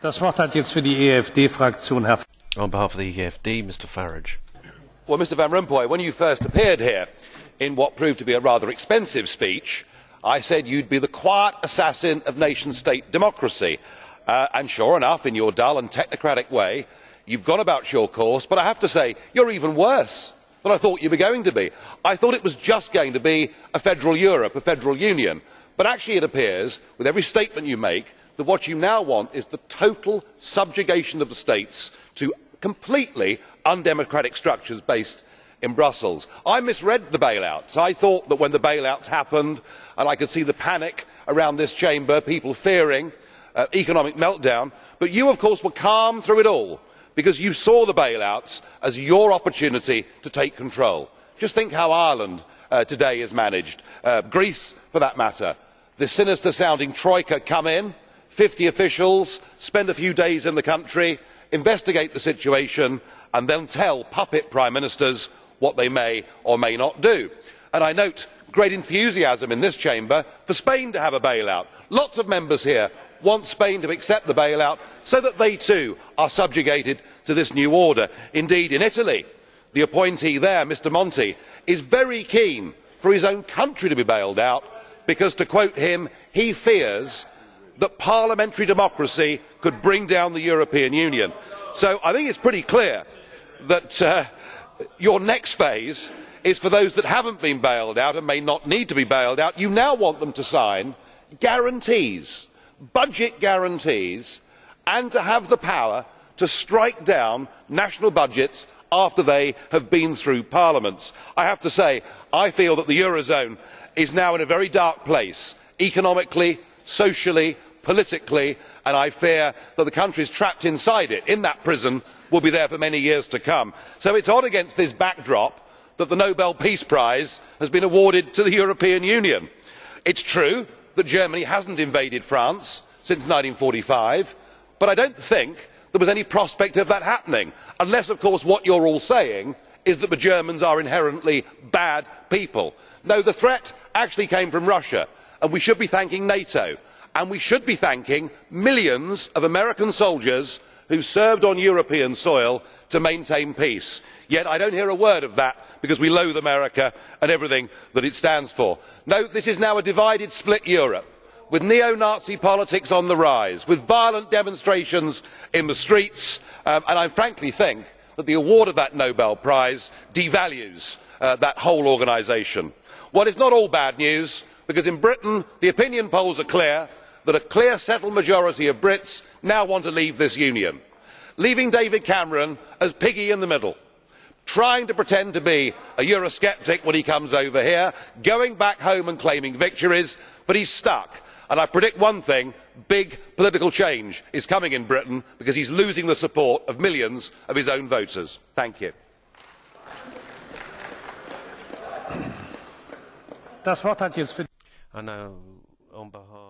Das Wort hat jetzt für die EFD-Fraktion Herr. On behalf of the EFD, Mr Farage. Well, Mr Van Rompuy, when you first appeared here in what proved to be a rather expensive speech, I said you'd be the quiet assassin of nation-state democracy. And sure enough, in your dull and technocratic way, you've gone about your course, but I have to say, you're even worse than I thought you were going to be. I thought it was just going to be a federal Europe, a federal union. But actually it appears, with every statement you make, that what you now want is the total subjugation of the states to completely undemocratic structures based in Brussels. I misread the bailouts. I thought that when the bailouts happened, and I could see the panic around this chamber, people fearing economic meltdown, but you of course were calm through it all because you saw the bailouts as your opportunity to take control. Just think how Ireland today is managed, Greece for that matter. The sinister sounding troika come in, 50 officials, spend a few days in the country, investigate the situation and then tell puppet prime ministers what they may or may not do. And I note great enthusiasm in this chamber for Spain to have a bailout. Lots of members here want Spain to accept the bailout so that they too are subjugated to this new order. Indeed, in Italy, the appointee there, Mr Monti, is very keen for his own country to be bailed out because, to quote him, he fears that parliamentary democracy could bring down the European Union. So I think it is pretty clear that your next phase is for those that have not been bailed out and may not need to be bailed out. You now want them to sign guarantees, budget guarantees, and to have the power to strike down national budgets after they have been through parliaments. I have to say, I feel that the Eurozone is now in a very dark place, economically, socially, politically, and I fear that the countries trapped inside it, in that prison, will be there for many years to come. So it is odd against this backdrop that the Nobel Peace Prize has been awarded to the European Union. It is true that Germany has not invaded France since 1945, but I do not think there was any prospect of that happening, unless of course what you are all saying is that the Germans are inherently bad people. No, the threat actually came from Russia, and we should be thanking NATO, and we should be thanking millions of American soldiers who served on European soil to maintain peace. Yet I do not hear a word of that because we loathe America and everything that it stands for. No, this is now a divided, split Europe, with neo-Nazi politics on the rise, with violent demonstrations in the streets, and I frankly think that the award of that Nobel Prize devalues that whole organisation. Well, it is not all bad news, because in Britain the opinion polls are clear that a clear settled majority of Brits now want to leave this union, leaving David Cameron as piggy in the middle, trying to pretend to be a Eurosceptic when he comes over here, going back home and claiming victories, but he is stuck. And I predict one thing, big political change is coming in Britain because he is losing the support of millions of his own voters. Thank you. Das Wort hat jetzt für I know on behalf